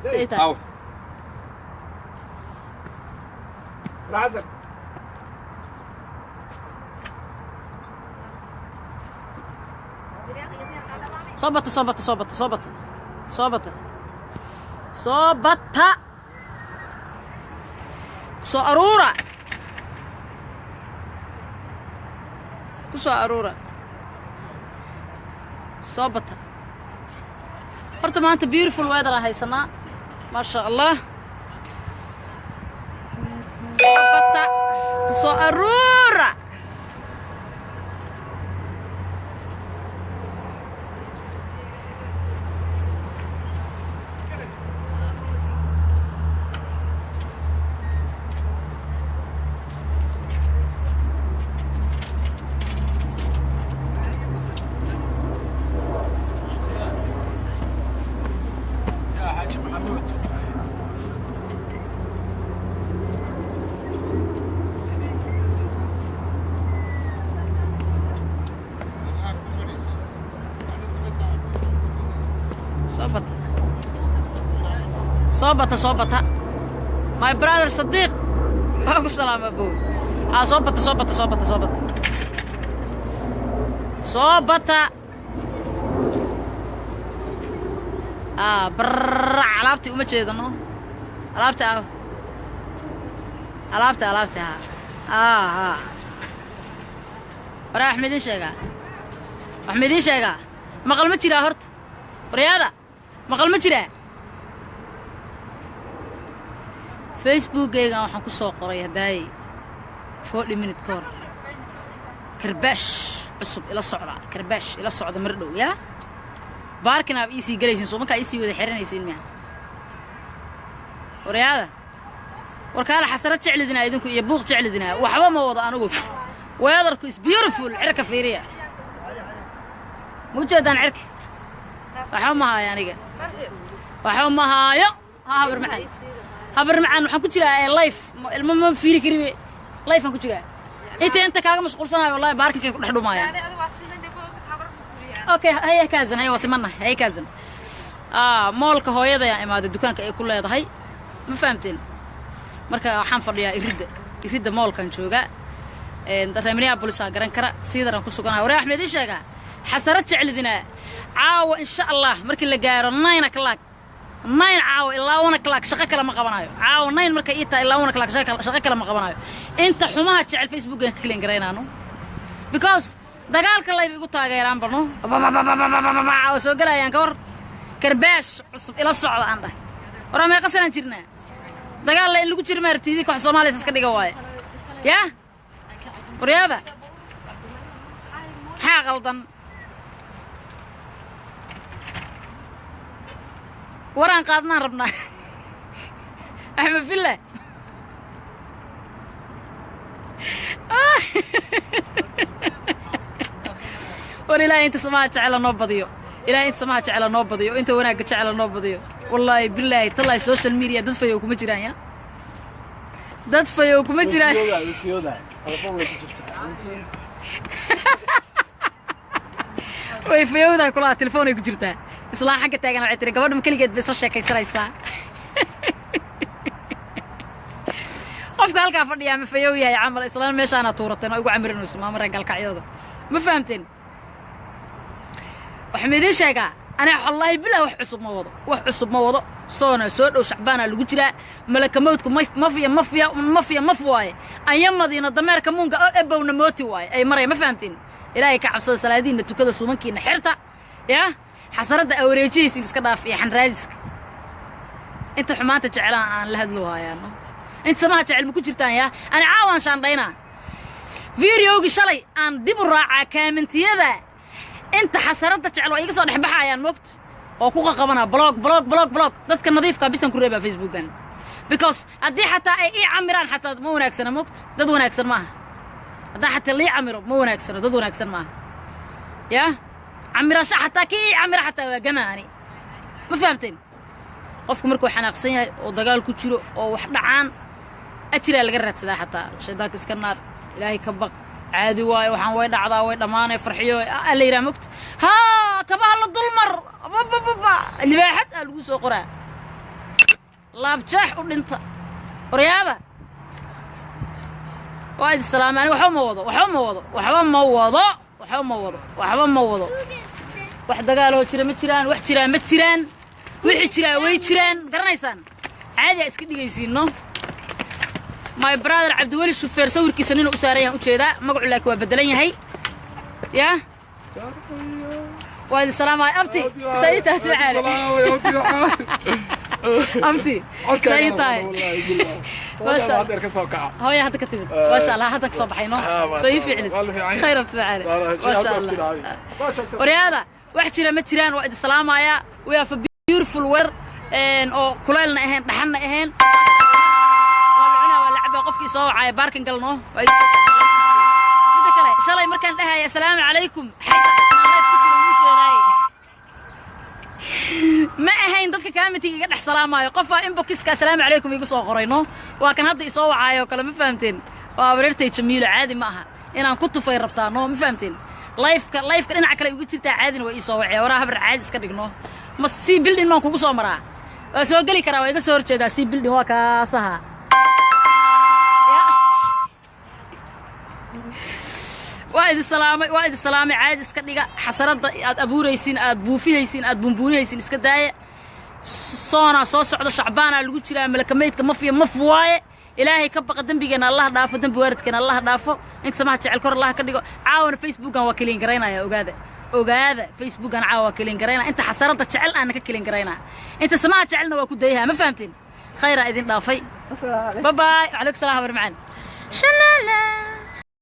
سيتا رازق صوبت صوبت صوبت صوبت صوبت صوبت كسو أرورة كسو أرورة صوبت horta maanta beautiful weather aan haysanaa maasha allah صوبت كسو أرورة صوبت صوبت my brother صديق أبو سلام أبو صوبت صوبت صوبت صوبت صوبت برر علابتي وما تشيدنو علابتي علابتي علابتي ورا أحمدين شيقا أحمدين شيقا مقال ما تشيرا هرت ورياضة مقال ما تشيرا فيسبوكيga waxaan ku soo qoray haday 40 minute ka hor karbash cusub ila socda karbash ila socda mar dhow ya baarkina aad isi galaysin soo markaa isi wada xiranaysiin miya wariyaada warkaala xasarad jeclidina idinku iyo buuq jeclidina waxba ma wada anigu weatherku is beautiful cirka fiiriya mujadan cirka waxa ma haayo aniga waxa ma haayo habar macaan habar macaan waxaan ku jiraa live ilmo ma fiiri karibe live aan ku jiraa inta kaaga mashquulsanahay wallahi baarkinkay ku dhaxdhumaayaan okay hay kaazan hay wasimana hay kaazan moolka hooyada yaa imaada dukaanka ay ku leedahay ma fahamteen marka waxaan fadhiyaa irida moolkan jooga dareemaniya booliska garan kara siidaran ku suganahay waraa Axmed isheega xasarad jeclidina caawa insha Allah markii la gaaro 9 o'clock 9 caawa ilaa 1 o'clock shaqo kale ma qabanayo caawa 9 marka ii tahay ilaa 1 o'clock shaqo kale ma qabanayo inta xumaha jecel Facebook ka kleen gareynaano because dagaalka la igu taageeraan barno oo soo galayaan ka war karbash cusub ila socda aan dhahay waraa ma qasan jirnaa dagaal la in lagu jiro maartidii koox Soomaaliyeed iska dhiga waaye ya wariyaada ha qaldan وران قادنا ربنا أحمد في الله ورلا أنت سمعت على نوبضيو إلى أنت سمعت على نوبضيو أنت وناك على نوبضيو والله بالله طلع السوشيال ميديا دد فيوكم مجران يا دد فيوكم مجران وي فيودا كلها تلفونك جرتها إصلاح حاجة تاجنا وعتري قبل ما كل جد بيصير كيسر يسا قف قال كافر يا مفيوي هي عمل إصلاح مش أنا طورتنا ويقول عمرنا اسمه مرة قال كعيوضة ما فهمتين وحميدين شيء أنا والله بلا وحسب موضوع صونا سود وشعبانا اللي قلت له ملك موتكم مافيا أيام مدينة دمار كمون قال أبا ونموتي واي أي مرة ما فهمتين إلهي كعب صل سلادين نتوكذا سومنكي نحرته يا حسرت أوريجيس إسكنا في حنرادسك أنت حمانة جعلان لهذلوها يعني أنت سمعت علم كجرتان يا أنا عاون شان ضينا فيديو شلي أن دبر راعة كامنتي هذا أنت حسرت جعلوا يقصد حبها يعني وقت أو كوكا قبنا بلوك ضدك النظيف كابيسن كوريبا فيسبوك because أدي حتى أي عمران حتى مو ناكسنا وقت ضد ناكسن معه أدي حتى اللي عمرو مو ناكسنا ضد ناكسن معه يا عمرا حتى كي عمرا حتى جماني ما فهمتين قفكم مركو حناقصين yahay oo dagaal ku jiro oo wax dhacaan ajira laga raadsadaa xataa shaydaanka iska naar ilaahay ka baq caadi waay waxaan way dhacdaa way dhamaanay farxiyo alla yiraahdo ha kabaha la dulmar اللي واحد قال وسو قرا لابجاح ودنت ورياده وايد السلام عليكم وحو ما وضو واحد قالوا جرا ما جيران wax jiraan ma jiraan wixii jira way jiraan garanaysaan caadi iska dhigaysiino my brother Abdiwali Shufeer sawirkiisa nin u saarayaan u jeeda magacu laakiin waa bedelan yahay ya وايد السلام عليكم أبتي سيدة تعالي أبتي سيدة ما شاء الله هو يا هذا كتبت ما شاء الله هذا صباحينه سوي فعل خير بتفعله ما شاء الله ورياضة واحد شيران متشيران وايد السلام عليكم ويا في beautiful weather أو كلنا إهين دحنا إهين والعنا واللعبة قفكي صو عاي باركن قلنا وايد إن شاء الله مركان لها يا سلام عليكم ما أهين ضدك كامتي قد حسلامايو قفا إنبوكسك السلام عليكم يقول صو قرينو وكان هذا يصوع عايو كلام ما فهمتين وابررتي جميل عادي معها إن أنا كنت في ربطانو ما فهمتين لايف كان عكلا يقول شيء عادي ويصوع وراها برعادي سكدقنو ما سي بيلدين ما كوكو صومرا سو قالي كراوي يقول صور كذا سي بيلدين وكاسها وايد السلام عاد اسك دغا حسرada aad abuuraysiin aad buufinaysiin aad bumbuunaysiin iska daaya soona soo socdo shacbaana lagu jiraa malakameedka maf waaye ilaahay ka baqa dambigeena Allah dhaafo dambi waaridkeena Allah dhaafo inta samaha jecel kor Allah ka dhigo caawana facebookan waa kaliin gareynaya ogaada facebookan caawa kaliin gareynaya inta xasarada jecel aan ka kaliin gareynaa inta samaha jecelna waa ku dayaha ma fahamtiin khayra idin dhaafay bye bye alaykum salaam wa rahmaan shalala